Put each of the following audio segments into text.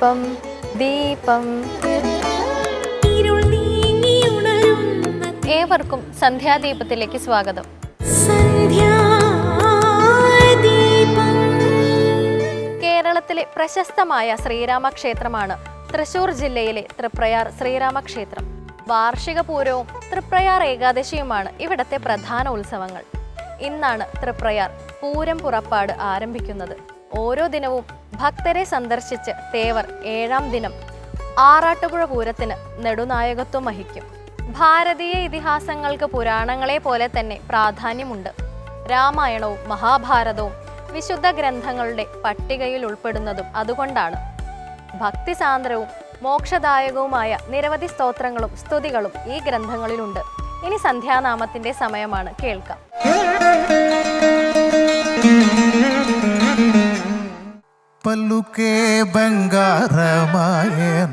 ദീപം ദീപം. ഏവർക്കും സന്ധ്യാദീപത്തിലേക്ക് സ്വാഗതം. കേരളത്തിലെ പ്രശസ്തമായ ശ്രീരാമക്ഷേത്രമാണ് തൃശൂർ ജില്ലയിലെ തൃപ്രയാർ ശ്രീരാമക്ഷേത്രം. വാർഷിക പൂരവും തൃപ്രയാർ ഏകാദശിയുമാണ് ഇവിടത്തെ പ്രധാന ഉത്സവങ്ങൾ. ഇന്നാണ് തൃപ്രയാർ പൂരം പുറപ്പാട് ആരംഭിക്കുന്നത്. ഓരോ ദിനവും ഭക്തരെ സന്ദർശിച്ച് തേവർ 7-ാം ദിനം ആറാട്ടുപുഴ പൂരത്തിന് നെടുനായകത്വം വഹിക്കും. ഭാരതീയ ഇതിഹാസങ്ങൾക്ക് പുരാണങ്ങളെ പോലെ തന്നെ പ്രാധാന്യമുണ്ട്. രാമായണവും മഹാഭാരതവും വിശുദ്ധ ഗ്രന്ഥങ്ങളുടെ പട്ടികയിൽ ഉൾപ്പെടുന്നതും അതുകൊണ്ടാണ്. ഭക്തിസാന്ദ്രവും മോക്ഷദായകവുമായ നിരവധി സ്തോത്രങ്ങളും സ്തുതികളും ഈ ഗ്രന്ഥങ്ങളിലുണ്ട്. ഇനി സന്ധ്യാനാമത്തിന്റെ സമയമാണ്, കേൾക്കാം. പല്ലുക്കേ ബംഗാരമായന,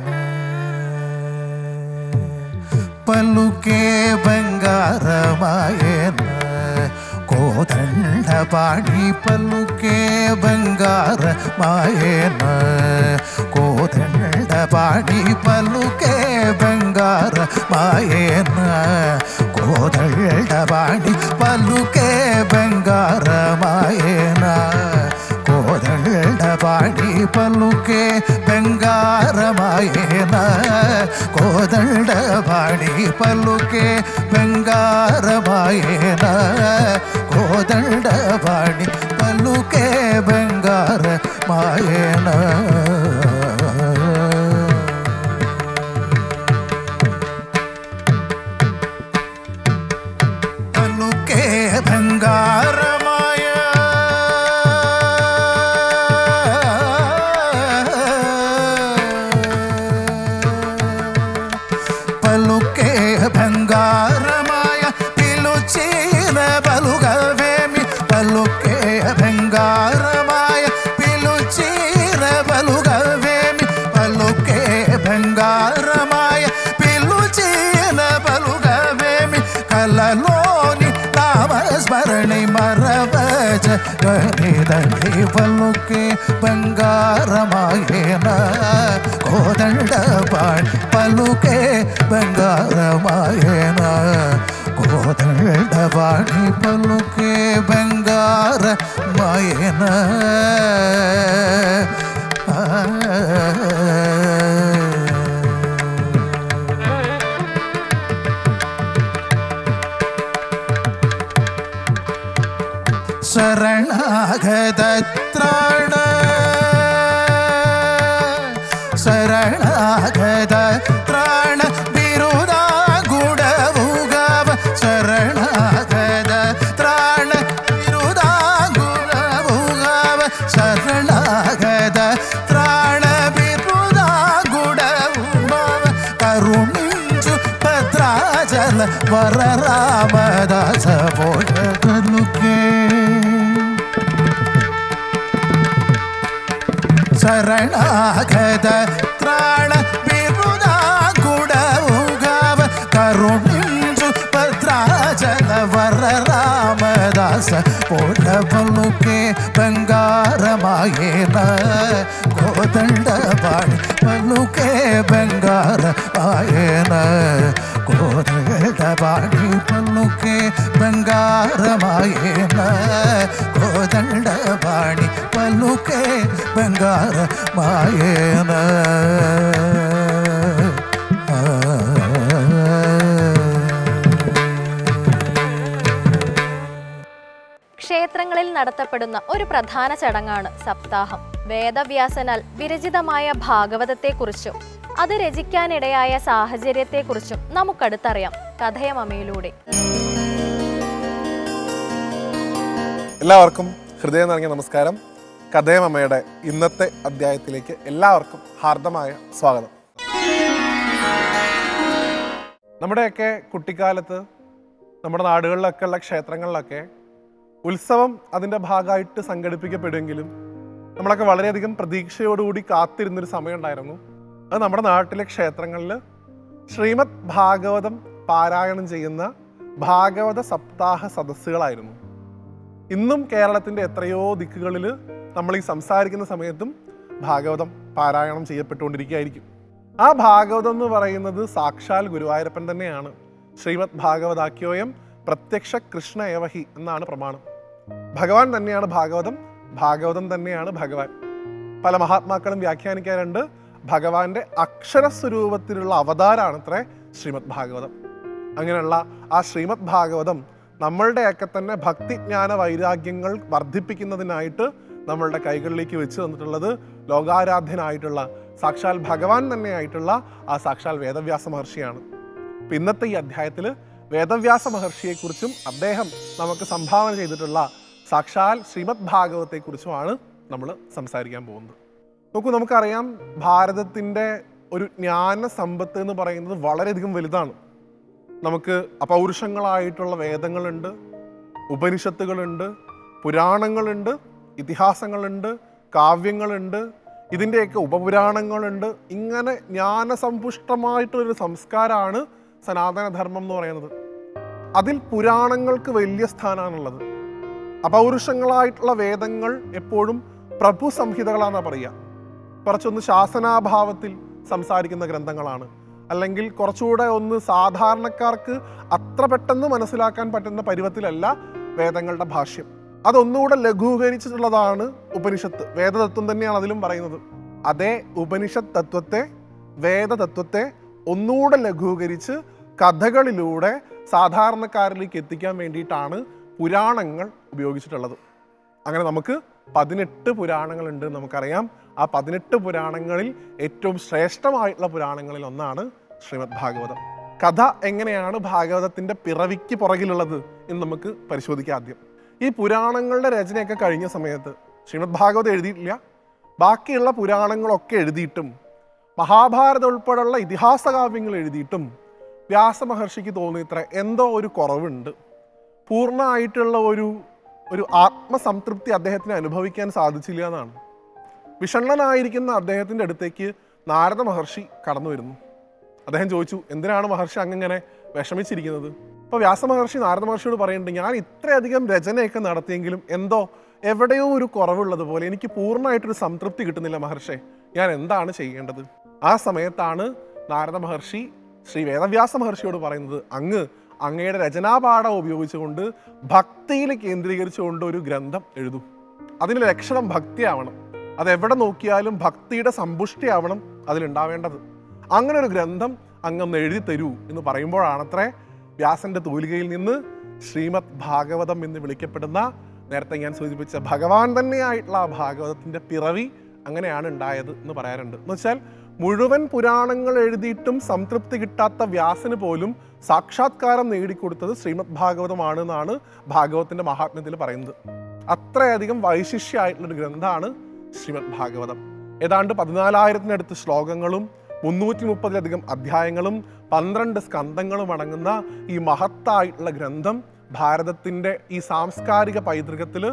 പല്ലുക്കേ ബംഗാരമായന, കോദണ്ഡ പാടി പല്ലുക്കേ ബംഗാരമായന, കോദണ്ഡ പാടി പല്ലുക്കേ ബംഗാരമായന, കോദണ്ഡ പാടി പല്ലുക്കേ ബംഗാരമായന, കോദണ്ഡ പാടി പല്ലുക്കേ ബംഗാരമായന, കോദണ്ഡ പാടി പല്ലുക്കേ ബംഗാരമായന, കോദണ്ഡ പാടി പല്ലുക്കേ ബംഗാരമായന. പല്ലുക്കേ ബംഗാരമായ, పలుకే బంగారమాయ పిలుచిన బలుగవేమి, పలుకే బంగారమాయ పిలుచిన బలుగవేమి, పలుకే బంగారమాయ పిలుచిన బలుగవేమి, కలలోని నామస్మరణి మరవచ గనిదండి, పలుకే బంగారమాయన, కోదండ పాడి పలుకే బంగారమాయన, కోదండ పాడి పలుకే బంగారమాయన. ശരണാഗതത്രാണ, ശരണാഗതത്രാണ ബിരുദാഗുഡവുഗവ, ശരണാഗതത്രാണ ബിരുദാഗുഡവുഗവ, ശരണാഗതത്രാണ ബിരുദാഗുഡവുഗവ, കരുണിഞ്ചു ഭദ്രാചല വരരാമദാസ പോലുക്കേ, ശരണാഗത ത്രാണ ബിരുദാഗുഡവുഗവ, കരുണിഞ്ചു ഭദ്രാചല വരരാമദാസ പോല, പല്ലുക്കേ ബംഗാരമായന, കോദണ്ഡ പാടി പല്ലുക്കേ ബംഗാരമായന, കോദണ്ഡ പാടി പല്ലുക്കേ ബംഗാരമായന, കോദണ്ഡ പാടി പല്ലുക്കേ ബംഗാരമായന. ക്ഷേത്രങ്ങളിൽ നടത്തപ്പെടുന്ന ഒരു പ്രധാന ചടങ്ങാണ് സപ്താഹം. വേദവ്യാസനാൽ വിരചിതമായ ഭാഗവതത്തെക്കുറിച്ചും അത് രചിക്കാനിടയായ സാഹചര്യത്തെക്കുറിച്ചും നമുക്കടുത്തറിയാം കഥയമമ്മയിലൂടെ. എല്ലാവർക്കും ഹൃദയം നിറഞ്ഞ നമസ്കാരം. കഥയമമ്മയുടെ ഇന്നത്തെ അധ്യായത്തിലേക്ക് എല്ലാവർക്കും ഹാർദമായ സ്വാഗതം. നമ്മുടെയൊക്കെ കുട്ടിക്കാലത്ത് നമ്മുടെ നാടുകളിലൊക്കെ ഉള്ള ക്ഷേത്രങ്ങളിലൊക്കെ ഉത്സവം അതിൻ്റെ ഭാഗമായിട്ട് സംഘടിപ്പിക്കപ്പെടുമെങ്കിലും നമ്മളൊക്കെ വളരെയധികം പ്രതീക്ഷയോടുകൂടി കാത്തിരുന്നൊരു സമയം ഉണ്ടായിരുന്നു. അത് നമ്മുടെ നാട്ടിലെ ക്ഷേത്രങ്ങളിൽ ശ്രീമദ് ഭാഗവതം പാരായണം ചെയ്യുന്ന ഭാഗവത സപ്താഹ സദസ്സുകളായിരുന്നു. ഇന്നും കേരളത്തിൻ്റെ എത്രയോ ദിക്കുകളിൽ നമ്മൾ ഈ സംസാരിക്കുന്ന സമയത്തും ഭാഗവതം പാരായണം ചെയ്യപ്പെട്ടുകൊണ്ടിരിക്കുകയായിരിക്കും. ആ ഭാഗവതം എന്ന് പറയുന്നത് സാക്ഷാൽ ഗുരുവായൂരപ്പൻ തന്നെയാണ്. ശ്രീമദ് ഭാഗവതാഖ്യോയം പ്രത്യക്ഷ കൃഷ്ണ ഏവഹി എന്നാണ് പ്രമാണം. ഭഗവാൻ തന്നെയാണ് ഭാഗവതം, ഭാഗവതം തന്നെയാണ് ഭഗവാൻ. പല മഹാത്മാക്കളും വ്യാഖ്യാനിക്കാറുണ്ട്, ഭഗവാന്റെ അക്ഷരസ്വരൂപത്തിലുള്ള അവതാരമാണത്രേ ശ്രീമദ് ഭാഗവതം. അങ്ങനെയുള്ള ആ ശ്രീമദ് ഭാഗവതം നമ്മളുടെയൊക്കെ തന്നെ ഭക്തിജ്ഞാന വൈരാഗ്യങ്ങൾ വർദ്ധിപ്പിക്കുന്നതിനായിട്ട് നമ്മളുടെ കൈകളിലേക്ക് വെച്ച് തന്നിട്ടുള്ളത് ലോകാരാധ്യനായിട്ടുള്ള സാക്ഷാൽ ഭഗവാൻ തന്നെയായിട്ടുള്ള ആ സാക്ഷാൽ വേദവ്യാസ മഹർഷിയാണ്. അപ്പം ഇന്നത്തെ ഈ അധ്യായത്തിൽ വേദവ്യാസ മഹർഷിയെക്കുറിച്ചും അദ്ദേഹം നമുക്ക് സംഭാവന ചെയ്തിട്ടുള്ള സാക്ഷാൽ ശ്രീമദ് ഭാഗവതത്തെക്കുറിച്ചുമാണ് നമ്മൾ സംസാരിക്കാൻ പോകുന്നത്. നമുക്കറിയാം, ഭാരതത്തിൻ്റെ ഒരു ജ്ഞാന സമ്പത്ത് എന്ന് പറയുന്നത് വളരെയധികം വലുതാണ്. നമുക്ക് അപൗരുഷങ്ങളായിട്ടുള്ള വേദങ്ങളുണ്ട്, ഉപനിഷത്തുകളുണ്ട്, പുരാണങ്ങളുണ്ട്, ഇതിഹാസങ്ങളുണ്ട്, കാവ്യങ്ങളുണ്ട്, ഇതിൻ്റെയൊക്കെ ഉപപുരാണങ്ങളുണ്ട്. ഇങ്ങനെ ജ്ഞാനസമ്പുഷ്ടമായിട്ടൊരു സംസ്കാരമാണ് സനാതനധർമ്മം എന്ന് പറയുന്നത്. അതിൽ പുരാണങ്ങൾക്ക് വലിയ സ്ഥാനമാണുള്ളത്. അപൗരുഷങ്ങളായിട്ടുള്ള വേദങ്ങൾ എപ്പോഴും പ്രഭു സംഹിതകളാണെന്നാണ് പറയുക. കുറച്ചൊന്ന് ശാസനാഭാവത്തിൽ സംസാരിക്കുന്ന ഗ്രന്ഥങ്ങളാണ്. അല്ലെങ്കിൽ കുറച്ചുകൂടെ ഒന്ന് സാധാരണക്കാർക്ക് അത്ര പെട്ടെന്ന് മനസ്സിലാക്കാൻ പറ്റുന്ന പരുവത്തിലല്ല വേദങ്ങളുടെ ഭാഷ്യം. അതൊന്നുകൂടെ ലഘൂകരിച്ചിട്ടുള്ളതാണ് ഉപനിഷത്ത്. വേദതത്വം തന്നെയാണ് അതിലും പറയുന്നത്. അതേ ഉപനിഷത്ത് തത്വത്തെ, വേദതത്വത്തെ ഒന്നുകൂടെ ലഘൂകരിച്ച് കഥകളിലൂടെ സാധാരണക്കാരിലേക്ക് എത്തിക്കാൻ വേണ്ടിയിട്ടാണ് പുരാണങ്ങൾ ഉപയോഗിച്ചിട്ടുള്ളത്. അങ്ങനെ നമുക്ക് 18 പുരാണങ്ങളുണ്ട് നമുക്കറിയാം. ആ 18 പുരാണങ്ങളിൽ ഏറ്റവും ശ്രേഷ്ഠമായിട്ടുള്ള പുരാണങ്ങളിൽ ഒന്നാണ് ശ്രീമദ് ഭാഗവതം. കഥ എങ്ങനെയാണ് ഭാഗവതത്തിൻ്റെ പിറവിക്ക് പുറകിലുള്ളത് എന്ന് നമുക്ക് പരിശോധിക്കാം. ആദ്യം ഈ പുരാണങ്ങളുടെ രചനയൊക്കെ കഴിഞ്ഞ സമയത്ത് ശ്രീമദ് ഭാഗവതം എഴുതിയിട്ടില്ല. ബാക്കിയുള്ള പുരാണങ്ങളൊക്കെ എഴുതിയിട്ടും മഹാഭാരതം ഉൾപ്പെടെയുള്ള ഇതിഹാസ കാവ്യങ്ങൾ എഴുതിയിട്ടും വ്യാസമഹർഷിക്ക് തോന്നിയിത്ര എന്തോ ഒരു കുറവുണ്ട്. പൂർണ്ണമായിട്ടുള്ള ഒരു ആത്മസംതൃപ്തി അദ്ദേഹത്തിന് അനുഭവിക്കാൻ സാധിച്ചില്ല എന്നാണ്. വിഷണ്ണനായിരിക്കുന്ന അദ്ദേഹത്തിൻ്റെ അടുത്തേക്ക് നാരദ മഹർഷി കടന്നു വരുന്നു. അദ്ദേഹം ചോദിച്ചു, എന്തിനാണ് മഹർഷി അങ്ങനെ വിഷമിച്ചിരിക്കുന്നത്? അപ്പോൾ വ്യാസമഹർഷി നാരദ മഹർഷിയോട് പറയുന്നുണ്ട്, ഞാൻ ഇത്രയധികം രചനയൊക്കെ നടത്തിയെങ്കിലും എവിടെയോ ഒരു കുറവുള്ളത് പോലെ എനിക്ക് പൂർണ്ണമായിട്ടൊരു സംതൃപ്തി കിട്ടുന്നില്ല മഹർഷേ, ഞാൻ എന്താണ് ചെയ്യേണ്ടത്? ആ സമയത്താണ് നാരദ മഹർഷി ശ്രീ വേദവ്യാസ മഹർഷിയോട് പറയുന്നത്, അങ്ങയുടെ രചനാപാഠം ഉപയോഗിച്ചുകൊണ്ട് ഭക്തിയിൽ കേന്ദ്രീകരിച്ചുകൊണ്ട് ഒരു ഗ്രന്ഥം എഴുതും. അതിന് ലക്ഷണം ഭക്തിയാവണം. അതെവിടെ നോക്കിയാലും ഭക്തിയുടെ സമ്പുഷ്ടിയാവണം അതിലുണ്ടാവേണ്ടത്. അങ്ങനെ ഒരു ഗ്രന്ഥം അങ്ങൊന്ന് എഴുതി തരൂ എന്ന് പറയുമ്പോഴാണത്രേ വ്യാസന്റെ തൂലികയിൽ നിന്ന് ശ്രീമദ് ഭാഗവതം എന്ന് വിളിക്കപ്പെടുന്ന, നേരത്തെ ഞാൻ സൂചിപ്പിച്ച ഭഗവാൻ തന്നെയായിട്ടുള്ള ആ ഭാഗവതത്തിൻ്റെ പിറവി അങ്ങനെയാണ് ഉണ്ടായത് എന്ന് പറയാറുണ്ട്. എന്ന് വെച്ചാൽ മുഴുവൻ പുരാണങ്ങൾ എഴുതിയിട്ടും സംതൃപ്തി കിട്ടാത്ത വ്യാസന് പോലും സാക്ഷാത്കാരം നേടിക്കൊടുത്തത് ശ്രീമദ് ഭാഗവതമാണ് എന്നാണ് ഭാഗവതത്തിൻ്റെ മഹാത്മ്യത്തിൽ പറയുന്നത്. അത്രയധികം വൈശിഷ്ട്യമായിട്ടുള്ളൊരു ഗ്രന്ഥമാണ് ശ്രീമദ് ഭാഗവതം. ഏതാണ്ട് 14,000-നടുത്ത് ശ്ലോകങ്ങളും 330-ലധികം അധ്യായങ്ങളും 12 സ്കന്ധങ്ങളും അടങ്ങുന്ന ഈ മഹത്തായിട്ടുള്ള ഗ്രന്ഥം ഭാരതത്തിൻ്റെ ഈ സാംസ്കാരിക പൈതൃകത്തിൽ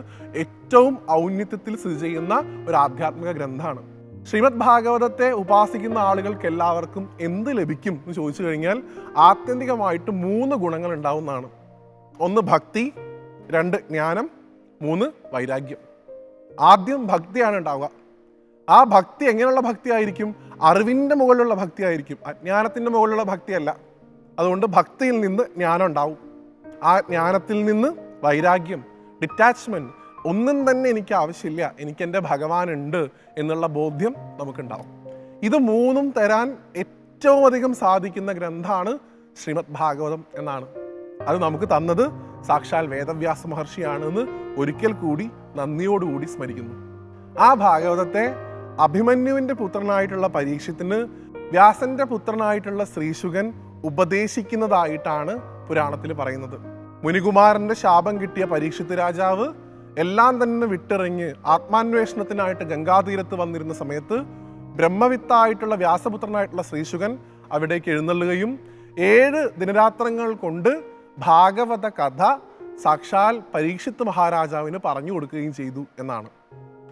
ഏറ്റവും ഔന്നത്യത്തിൽ സ്ഥിതി ചെയ്യുന്ന ഒരു ആധ്യാത്മിക ഗ്രന്ഥമാണ്. ശ്രീമദ് ഭാഗവതത്തെ ഉപാസിക്കുന്ന ആളുകൾക്ക് എല്ലാവർക്കും എന്ത് ലഭിക്കും എന്ന് ചോദിച്ചു കഴിഞ്ഞാൽ ആത്യന്തികമായിട്ട് 3 ഗുണങ്ങൾ ഉണ്ടാവുന്നതാണ്. 1 ഭക്തി, 2 ജ്ഞാനം, 3 വൈരാഗ്യം. ആദ്യം ഭക്തിയാണ് ഉണ്ടാവുക. ആ ഭക്തി എങ്ങനെയുള്ള ഭക്തി ആയിരിക്കും? അറിവിൻ്റെ മുകളിലുള്ള ഭക്തി ആയിരിക്കും, അജ്ഞാനത്തിൻ്റെ മുകളിലുള്ള ഭക്തിയല്ല. അതുകൊണ്ട് ഭക്തിയിൽ നിന്ന് ജ്ഞാനം ഉണ്ടാവും. ആ ജ്ഞാനത്തിൽ നിന്ന് വൈരാഗ്യം, ഡിറ്റാച്ച്മെൻറ്റ്, ഒന്നും തന്നെ എനിക്ക് ആവശ്യമില്ല, എനിക്ക് എൻ്റെ ഭഗവാനുണ്ട് എന്നുള്ള ബോധ്യം നമുക്കുണ്ടാവും. ഇത് 3 തരാൻ ഏറ്റവും അധികം സാധിക്കുന്ന ഗ്രന്ഥമാണ് ശ്രീമദ് ഭാഗവതം എന്നാണ്. അത് നമുക്ക് തന്നത് സാക്ഷാൽ വേദവ്യാസ മഹർഷിയാണെന്ന് ഒരിക്കൽ കൂടി നന്ദിയോടുകൂടി സ്മരിക്കുന്നു. ആ ഭാഗവതത്തെ അഭിമന്യുവിൻ്റെ പുത്രനായിട്ടുള്ള പരീക്ഷത്തിന് വ്യാസന്റെ പുത്രനായിട്ടുള്ള ശ്രീശുകൻ ഉപദേശിക്കുന്നതായിട്ടാണ് പുരാണത്തിൽ പറയുന്നത്. മുനികുമാരന്റെ ശാപം കിട്ടിയ പരീക്ഷിത്ത് രാജാവ് എല്ലാം തന്നെ വിട്ടിറങ്ങി ആത്മാന്വേഷണത്തിനായിട്ട് ഗംഗാതീരത്ത് വന്നിരുന്ന സമയത്ത് ബ്രഹ്മവിത്തായിട്ടുള്ള വ്യാസപുത്രനായിട്ടുള്ള ശ്രീശുകൻ അവിടേക്ക് എഴുന്നള്ളുകയും 7 ദിനരാത്രങ്ങൾ കൊണ്ട് ഭാഗവത കഥ സാക്ഷാൽ പരീക്ഷിത്ത് മഹാരാജാവിന് പറഞ്ഞു കൊടുക്കുകയും ചെയ്തു എന്നാണ്.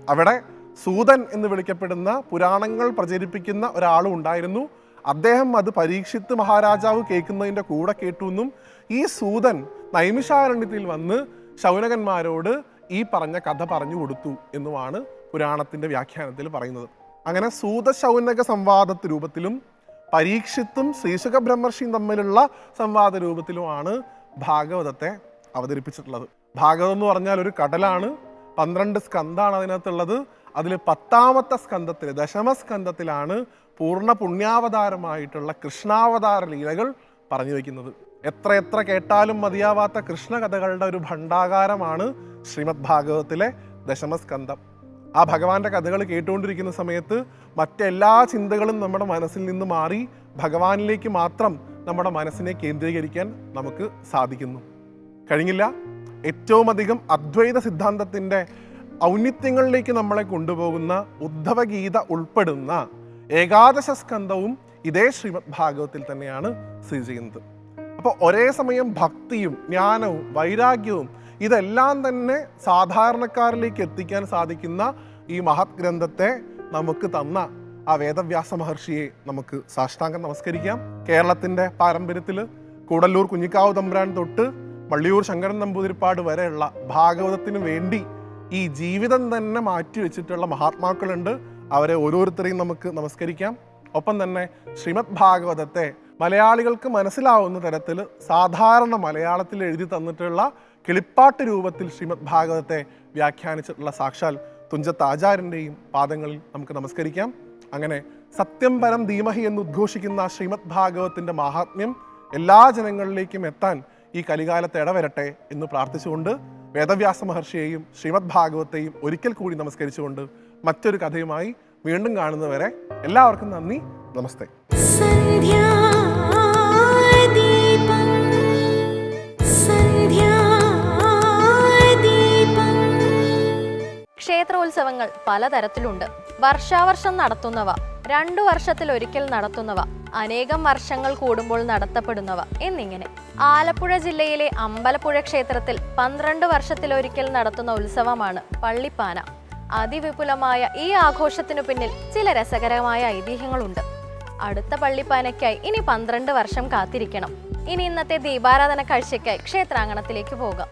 അവിടെ സൂതൻ എന്ന് വിളിക്കപ്പെടുന്ന പുരാണങ്ങൾ പ്രചരിപ്പിക്കുന്ന ഒരാളും ഉണ്ടായിരുന്നു. അദ്ദേഹം അത് പരീക്ഷിത്ത് മഹാരാജാവ് കേൾക്കുന്നതിൻ്റെ കൂടെ കേട്ടു എന്നും ഈ സൂതൻ നൈമിഷാരണ്യത്തിൽ വന്ന് ശൗനകന്മാരോട് ഈ പറഞ്ഞ കഥ പറഞ്ഞു കൊടുത്തു എന്നുമാണ് പുരാണത്തിൻ്റെ വ്യാഖ്യാനത്തിൽ പറയുന്നത്. അങ്ങനെ സൂതശൗനക സംവാദ രൂപത്തിലും പരീക്ഷിത്തും ശ്രീശുക ബ്രഹ്മർഷിയും തമ്മിലുള്ള സംവാദ രൂപത്തിലുമാണ് ഭാഗവതത്തെ അവതരിപ്പിച്ചിട്ടുള്ളത്. ഭാഗവതം എന്ന് പറഞ്ഞാൽ ഒരു കടലാണ്. 12 സ്കന്ധാണ് അതിനകത്തുള്ളത്. അതിൽ 10ാമത്തെ സ്കന്ധത്തിൽ, ദശമസ്കന്ധത്തിലാണ് പൂർണ്ണ പുണ്യാവതാരമായിട്ടുള്ള കൃഷ്ണാവതാര ലീലകൾ പറഞ്ഞു വയ്ക്കുന്നത്. എത്ര കേട്ടാലും മതിയാവാത്ത കൃഷ്ണകഥകളുടെ ഒരു ഭണ്ഡാകാരമാണ് ശ്രീമദ് ഭാഗവതത്തിലെ ദശമസ്കന്ധം. ആ ഭഗവാന്റെ കഥകൾ കേട്ടുകൊണ്ടിരിക്കുന്ന സമയത്ത് മറ്റെല്ലാ ചിന്തകളും നമ്മുടെ മനസ്സിൽ നിന്ന് മാറി ഭഗവാനിലേക്ക് മാത്രം നമ്മുടെ മനസ്സിനെ കേന്ദ്രീകരിക്കാൻ നമുക്ക് സാധിക്കുന്നു. കഴിഞ്ഞില്ല, ഏറ്റവും അധികം അദ്വൈത സിദ്ധാന്തത്തിൻ്റെ ഔന്നിത്യങ്ങളിലേക്ക് നമ്മളെ കൊണ്ടുപോകുന്ന ഉദ്ധവഗീത ഉൾപ്പെടുന്ന ഏകാദശ സ്കന്ധവും ഇതേ ശ്രീമദ് ഭാഗവത്തിൽ തന്നെയാണ് സ്ഥിതി ചെയ്യുന്നത്. അപ്പോൾ ഒരേ സമയം ഭക്തിയും ജ്ഞാനവും വൈരാഗ്യവും ഇതെല്ലാം തന്നെ സാധാരണക്കാരിലേക്ക് എത്തിക്കാൻ സാധിക്കുന്ന ഈ മഹത് ഗ്രന്ഥത്തെ നമുക്ക് തന്ന ആ വേദവ്യാസ മഹർഷിയെ നമുക്ക് സാഷ്ടാംഗം നമസ്കരിക്കാം. കേരളത്തിൻ്റെ പാരമ്പര്യത്തിൽ കൂടല്ലൂർ കുഞ്ഞിക്കാവ് തമ്പുരാൻ തൊട്ട് വള്ളിയൂർ ശങ്കരൻ നമ്പൂതിരിപ്പാട് വരെയുള്ള ഭാഗവതത്തിന് വേണ്ടി ഈ ജീവിതം തന്നെ മാറ്റിവെച്ചിട്ടുള്ള മഹാത്മാക്കളുണ്ട്. അവരെ ഓരോരുത്തരെയും നമുക്ക് നമസ്കരിക്കാം. ഒപ്പം തന്നെ ശ്രീമദ് ഭാഗവതത്തെ മലയാളികൾക്ക് മനസ്സിലാവുന്ന തരത്തിൽ സാധാരണ മലയാളത്തിൽ എഴുതി തന്നിട്ടുള്ള കിളിപ്പാട്ട് രൂപത്തിൽ ശ്രീമദ് ഭാഗവതത്തെ വ്യാഖ്യാനിച്ചിട്ടുള്ള സാക്ഷാൽ തുഞ്ചത്ത് ആചാര്യൻ്റെയും പാദങ്ങളിൽ നമുക്ക് നമസ്കരിക്കാം. അങ്ങനെ സത്യം പരം ധീമഹി എന്ന് ഉദ്ഘോഷിക്കുന്ന ശ്രീമദ് ഭാഗവതത്തിൻ്റെ മാഹാത്മ്യം എല്ലാ ജനങ്ങളിലേക്കും എത്താൻ ഈ കലികാലത്ത് ഇടവരട്ടെ എന്ന് പ്രാർത്ഥിച്ചുകൊണ്ട് വേദവ്യാസ മഹർഷിയെയും ശ്രീമദ് ഭാഗവത്തെയും ഒരിക്കൽ കൂടി നമസ്കരിച്ചുകൊണ്ട് മറ്റൊരു കഥയുമായി വീണ്ടും കാണുന്നവരെ എല്ലാവർക്കും നന്ദി, നമസ്തേ. ക്ഷേത്രോത്സവങ്ങൾ പലതരത്തിലുണ്ട്. വർഷാവർഷം നടത്തുന്നവ, 2 വർഷത്തിലൊരിക്കൽ നടത്തുന്നവ, അനേകം വർഷങ്ങൾ കൂടുമ്പോൾ നടത്തപ്പെടുന്നവ എന്നിങ്ങനെ. ആലപ്പുഴ ജില്ലയിലെ അമ്പലപ്പുഴ ക്ഷേത്രത്തിൽ 12 വർഷത്തിലൊരിക്കൽ നടത്തുന്ന ഉത്സവമാണ് പള്ളിപ്പാന. അതിവിപുലമായ ഈ ആഘോഷത്തിനു പിന്നിൽ ചില രസകരമായ ഐതിഹ്യങ്ങളുണ്ട്. അടുത്ത പള്ളിപ്പാനയ്ക്കായി ഇനി 12 വർഷം കാത്തിരിക്കണം. ഇനി ഇന്നത്തെ ദീപാരാധന കാഴ്ചയ്ക്കായി ക്ഷേത്രാങ്കണത്തിലേക്ക് പോകാം.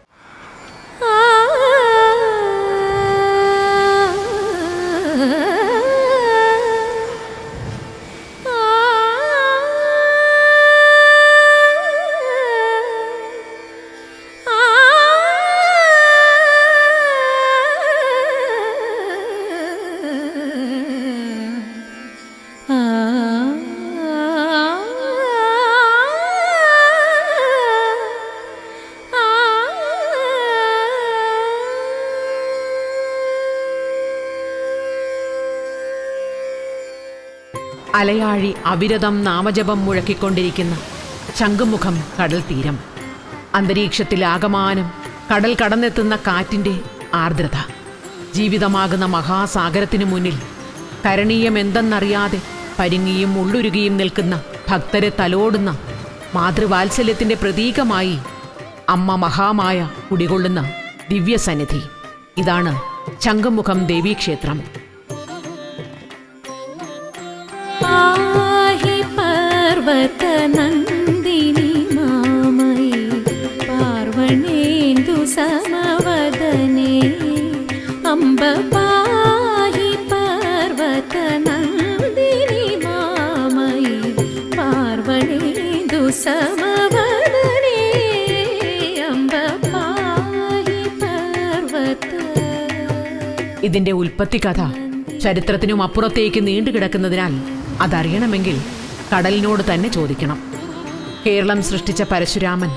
അലയാഴി അവിരതം നാമജപം മുഴക്കിക്കൊണ്ടിരിക്കുന്ന ശംഖുമുഖം കടൽ തീരം. അന്തരീക്ഷത്തിൽ ആകമാനം കടൽ കടന്നെത്തുന്ന കാറ്റിൻ്റെ ആർദ്രത. ജീവിതമാകുന്ന മഹാസാഗരത്തിനു മുന്നിൽ കരണീയമെന്തെന്നറിയാതെ പരിങ്ങിയും ഉള്ളുരുകിയും നിൽക്കുന്ന ഭക്തരെ തലോടുന്ന മാതൃവാത്സല്യത്തിൻ്റെ പ്രതീകമായി അമ്മ മഹാമായ കുടികൊള്ളുന്ന ദിവ്യസന്നിധി. ഇതാണ് ശംഖുമുഖം ദേവീക്ഷേത്രം. നന്ദിനി മാമയി പാർവണേന്ദു സമവദനേ അംബ പാഹി പർവത നന്ദിനി മാമയി പാർവണേന്ദു സമവദനേ അംബ പാഹി പർവത. ഇതിന്റെ ഉൽപ്പത്തി കഥ ചരിത്രത്തിനും അപ്പുറത്തേക്ക് നീണ്ടുകിടക്കുന്നതിനാൽ അതറിയണമെങ്കിൽ കടലിനോട് തന്നെ ചോദിക്കണം. കേരളം സൃഷ്ടിച്ച പരശുരാമൻ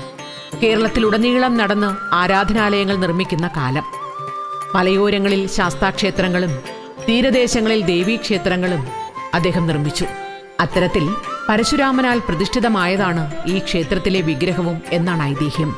കേരളത്തിലുടനീളം നടന്ന് ആരാധനാലയങ്ങൾ നിർമ്മിക്കുന്ന കാലം. മലയോരങ്ങളിൽ ശാസ്താക്ഷേത്രങ്ങളും തീരദേശങ്ങളിൽ ദേവീക്ഷേത്രങ്ങളും അദ്ദേഹം നിർമ്മിച്ചു. അത്തരത്തിൽ പരശുരാമനാൽ പ്രതിഷ്ഠിതമായതാണ് ഈ ക്ഷേത്രത്തിലെ വിഗ്രഹവും എന്നാണ് ഐതിഹ്യം.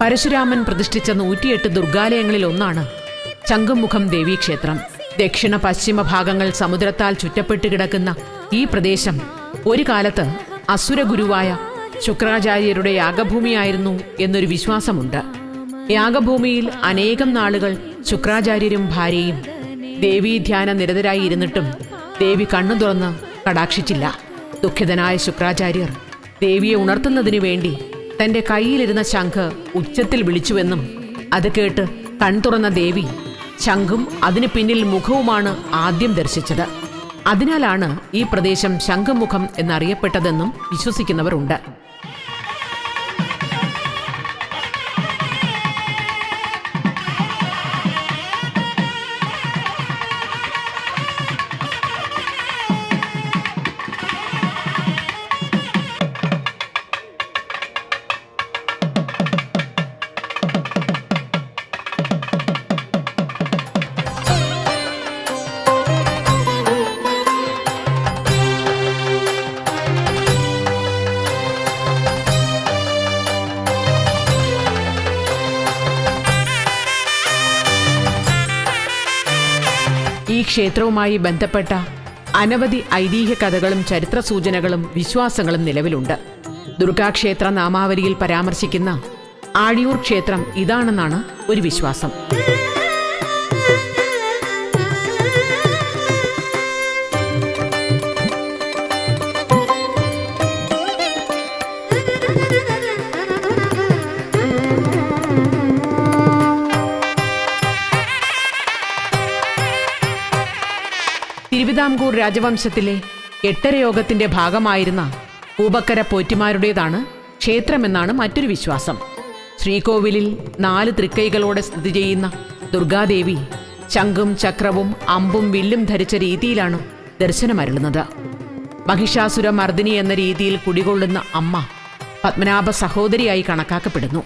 പരശുരാമൻ പ്രതിഷ്ഠിച്ച 108 ദുർഗാലയങ്ങളിൽ ഒന്നാണ് ശംഖുമുഖം ദേവീക്ഷേത്രം. ദക്ഷിണ പശ്ചിമ ഭാഗങ്ങൾ സമുദ്രത്താൽ ചുറ്റപ്പെട്ട് കിടക്കുന്ന ഈ പ്രദേശം ഒരു കാലത്ത് അസുരഗുരുവായ ശുക്രാചാര്യരുടെ യാഗഭൂമിയായിരുന്നു എന്നൊരു വിശ്വാസമുണ്ട്. യാഗഭൂമിയിൽ അനേകം നാളുകൾ ശുക്രാചാര്യരും ഭാര്യയും ദേവീധ്യാന നിരതരായി ഇരുന്നിട്ടും ദേവി കണ്ണു തുറന്ന് കടാക്ഷിച്ചില്ല. ദുഃഖിതനായ ശുക്രാചാര്യർ ദേവിയെ ഉണർത്തുന്നതിനു വേണ്ടി തന്റെ കയ്യിലിരുന്ന ശംഖ് ഉച്ചത്തിൽ വിളിച്ചുവെന്നും അത് കേട്ട് കൺതുറന്ന ദേവി ശംഖും അതിനു പിന്നിൽ മുഖവുമാണ് ആദ്യം ദർശിച്ചത്. അതിനാലാണ് ഈ പ്രദേശം ശംഖുമുഖം എന്നറിയപ്പെട്ടതെന്നും വിശ്വസിക്കുന്നവരുണ്ട്. ഈ ക്ഷേത്രവുമായി ബന്ധപ്പെട്ട അനവധി ഐതിഹ്യ കഥകളും ചരിത്ര സൂചനകളും വിശ്വാസങ്ങളും നിലവിലുണ്ട്. ദുർഗാക്ഷേത്ര നാമാവലിയിൽ പരാമർശിക്കുന്ന ആഴിയൂർ ക്ഷേത്രം ഇതാണെന്നാണ് ഒരു വിശ്വാസം. തിരുവിതാംകൂർ രാജവംശത്തിലെ എട്ടരയോഗത്തിന്റെ ഭാഗമായിരുന്ന പൂബക്കര പോറ്റിമാരുടേതാണ് ക്ഷേത്രമെന്നാണ് മറ്റൊരു വിശ്വാസം. ശ്രീകോവിലിൽ 4 തൃക്കൈകളോടെ സ്ഥിതി ചെയ്യുന്ന ദുർഗാദേവി ശംഖും ചക്രവും അമ്പും വില്ലും ധരിച്ച രീതിയിലാണ് ദർശനമരുളുന്നത്. മഹിഷാസുര മർദിനി എന്ന രീതിയിൽ കുടികൊള്ളുന്ന അമ്മ പത്മനാഭ സഹോദരിയായി കണക്കാക്കപ്പെടുന്നു.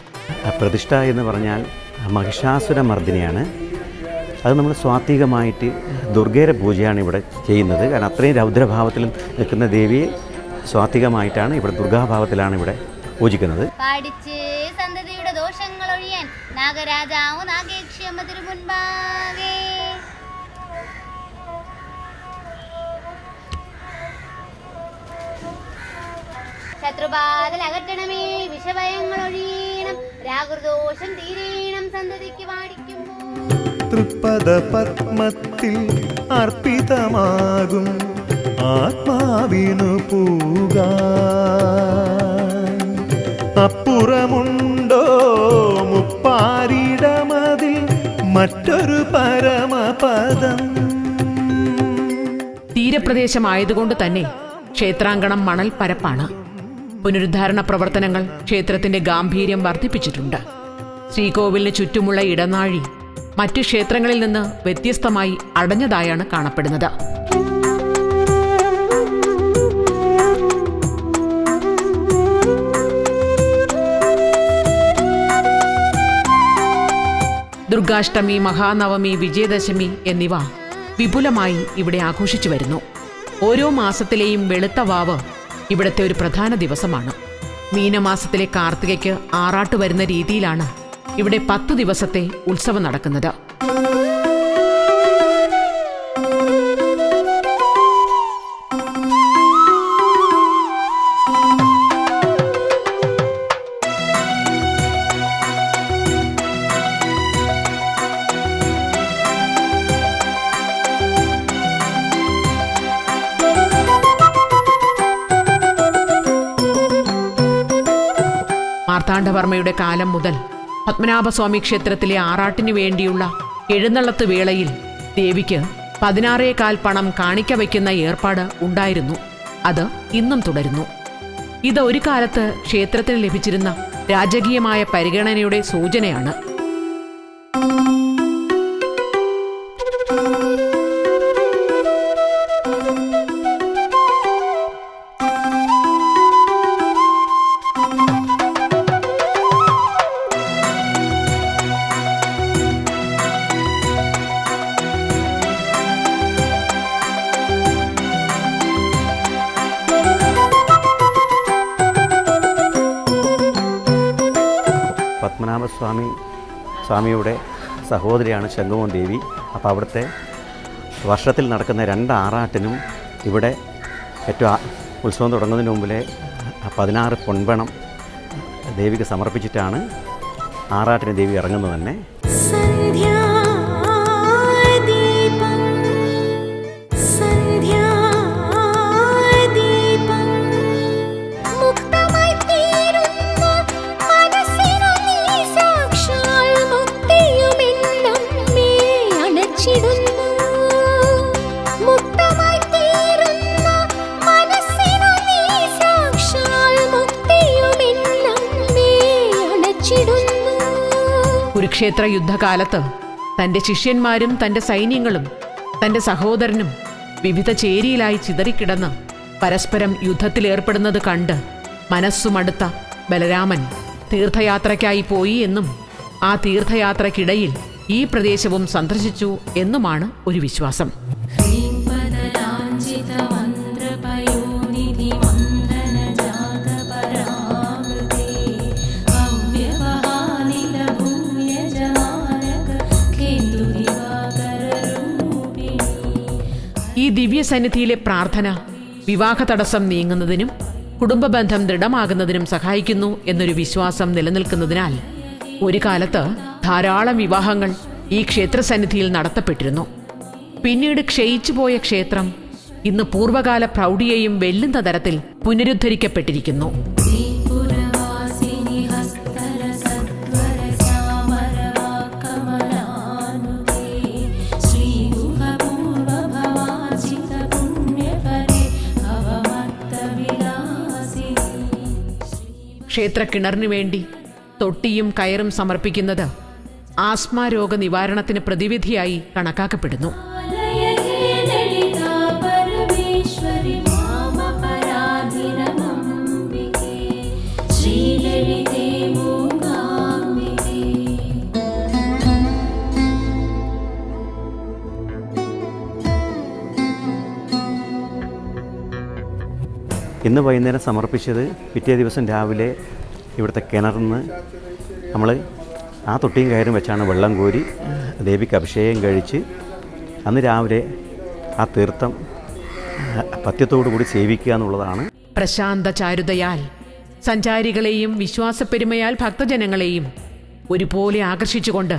പ്രതിഷ്ഠ എന്ന് പറഞ്ഞാൽ മഹിഷാസുര മർദിനിയാണ്. അത് നമ്മൾ സ്വാത്വികമായിട്ട് ദുർഗയുടെ പൂജയാണ് ഇവിടെ ചെയ്യുന്നത്. കാരണം അത്രയും രൗദ്രഭാവത്തിൽ നിൽക്കുന്ന ദേവിയെ സ്വാത്വികമായിട്ടാണ് ഇവിടെ ദുർഗാഭാവത്തിലാണ് ഇവിടെ പൂജിക്കുന്നത്. പാടിച്ച് സന്തതിയുടെ ദോഷങ്ങൾ ഒഴിയാൻ നാഗരാജാവ് നാഗേക്ഷിയമ്മ തിരുമുൻപാകെ ശത്രുബാധൽ അകറ്റണമേ, വിഷഭയങ്ങൾ ഒഴിയണം, രാഗുർദോഷം തീരേണം സന്തതിക്ക് പാടിക്കുമ്പോൾ. തൃപ്പദ പത്മത്തിൽ അർപ്പിതമാകും ആത്മാവിനു പൂകാൻ അപ്പുറമുണ്ടോ മുപ്പാരിടമതിൽ മറ്റൊരു പരമപദം. തീരപ്രദേശമായതുകൊണ്ട് തന്നെ ക്ഷേത്രാങ്കണം മണൽ പരപ്പാണ്. പുനരുദ്ധാരണ പ്രവർത്തനങ്ങൾ ക്ഷേത്രത്തിന്റെ ഗാംഭീര്യം വർദ്ധിപ്പിച്ചിട്ടുണ്ട്. ശ്രീകോവിലിന് ചുറ്റുമുള്ള ഇടനാഴി മറ്റു ക്ഷേത്രങ്ങളിൽ നിന്ന് വ്യത്യസ്തമായി അടഞ്ഞതായാണ് കാണപ്പെടുന്നത്. ദുർഗാഷ്ടമി, മഹാനവമി, വിജയദശമി എന്നിവ വിപുലമായി ഇവിടെ ആഘോഷിച്ചു വരുന്നു. ഓരോ മാസത്തിലെയും വെളുത്ത വാവ് ഇവിടുത്തെ ഒരു പ്രധാന ദിവസമാണ്. മീനമാസത്തിലെ കാർത്തികയ്ക്ക് ആറാട്ട് വരുന്ന രീതിയിലാണ് ഇവിടെ 10 ദിവസത്തെ ഉത്സവം നടക്കുന്നത്. മാർത്താണ്ഡവർമ്മയുടെ കാലം മുതൽ പത്മനാഭസ്വാമി ക്ഷേത്രത്തിലെ ആറാട്ടിനു വേണ്ടിയുള്ള എഴുന്നള്ളത്ത് വേളയിൽ ദേവിക്ക് 16.25 പണം കാണിക്ക വയ്ക്കുന്ന ഏർപ്പാട് ഉണ്ടായിരുന്നു. അത് ഇന്നും തുടരുന്നു. ഇത് ഒരു കാലത്ത് ക്ഷേത്രത്തിന് ലഭിച്ചിരുന്ന രാജകീയമായ പരിഗണനയുടെ സൂചനയാണ്. സ്വാമിയുടെ സഹോദരിയാണ് ശംഖുമോൻ ദേവി. അപ്പോൾ അവിടുത്തെ വർഷത്തിൽ നടക്കുന്ന 2 ആറാട്ടിനും ഇവിടെ ഏറ്റവും ഉത്സവം തുടങ്ങുന്നതിന് മുമ്പിലെ 16 പൊൻപണം ദേവിക്ക് സമർപ്പിച്ചിട്ടാണ് ആറാട്ടിന് ദേവി ഇറങ്ങുന്നത് തന്നെ. കുരുക്ഷേത്ര യുദ്ധകാലത്ത് തൻ്റെ ശിഷ്യന്മാരും തൻ്റെ സൈന്യങ്ങളും തൻ്റെ സഹോദരനും വിവിധ ചേരിയിലായി ചിതറിക്കിടന്ന് പരസ്പരം യുദ്ധത്തിലേർപ്പെടുന്നത് കണ്ട് മനസ്സുമടുത്ത ബലരാമൻ തീർത്ഥയാത്രയ്ക്കായി പോയി എന്നും ആ തീർത്ഥയാത്രയ്ക്കിടയിൽ ഈ പ്രദേശവും സന്ദർശിച്ചു എന്നുമാണ് ഒരു വിശ്വാസം. ഈ ദിവ്യസന്നിധിയിലെ പ്രാർത്ഥന വിവാഹ തടസ്സം നീങ്ങുന്നതിനും കുടുംബബന്ധം ദൃഢമാകുന്നതിനും സഹായിക്കുന്നു എന്നൊരു വിശ്വാസം നിലനിൽക്കുന്നതിനാൽ ഒരു കാലത്ത് ധാരാളം വിവാഹങ്ങൾ ഈ ക്ഷേത്രസന്നിധിയിൽ നടത്തപ്പെട്ടിരുന്നു. പിന്നീട് ക്ഷയിച്ചുപോയ ക്ഷേത്രം ഇന്ന് പൂർവ്വകാല പ്രൗഢിയെയും വെല്ലുന്ന തരത്തിൽ പുനരുദ്ധരിക്കപ്പെട്ടിരിക്കുന്നു. ക്ഷേത്രക്കിണറിനു വേണ്ടി തൊട്ടിയും കയറും സമർപ്പിക്കുന്നത് ആസ്മ രോഗ നിവാരണത്തിന് പ്രതിവിധിയായി കണക്കാക്കപ്പെടുന്നു. ഇന്ന് വൈകുന്നേരം സമർപ്പിച്ചത് പിറ്റേ ദിവസം രാവിലെ ഇവിടുത്തെ കിണറിൽ നിന്ന് നമ്മൾ ആ തൊട്ടിയും കയറും വെച്ചാണ് വെള്ളം കോരി ദേവിക്ക് അഭിഷേകം കഴിച്ച് അന്ന് രാവിലെ ആ തീർത്ഥം പഥ്യത്തോടു കൂടി സേവിക്കുക എന്നുള്ളതാണ്. പ്രശാന്ത ചാരുതയാൽ സഞ്ചാരികളെയും വിശ്വാസപ്പെരുമയാൽ ഭക്തജനങ്ങളെയും ഒരുപോലെ ആകർഷിച്ചുകൊണ്ട്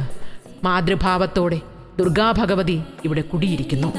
മാതൃഭാവത്തോടെ ദുർഗാഭഗവതി ഇവിടെ കുടിയിരിക്കുന്നു.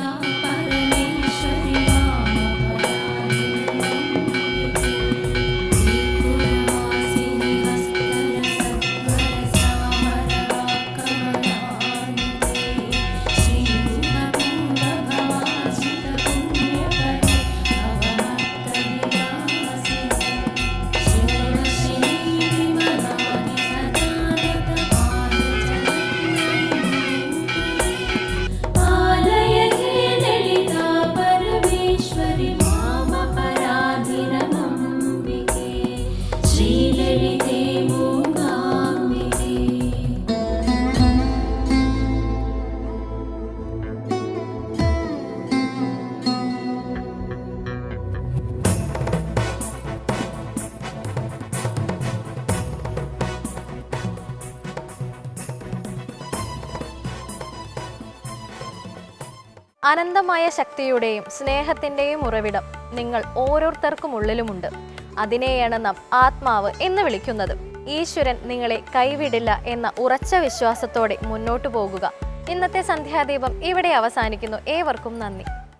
അനന്തമായ ശക്തിയുടെയും സ്നേഹത്തിൻ്റെയും ഉറവിടം നിങ്ങൾ ഓരോരുത്തർക്കും ഉള്ളിലുമുണ്ട്. അതിനെയാണ് നാം ആത്മാവ് എന്ന് വിളിക്കുന്നത്. ഈശ്വരൻ നിങ്ങളെ കൈവിടില്ല എന്ന ഉറച്ച വിശ്വാസത്തോടെ മുന്നോട്ടു പോകുക. ഇന്നത്തെ സന്ധ്യാദീപം ഇവിടെ അവസാനിക്കുന്നു. ഏവർക്കും നന്ദി.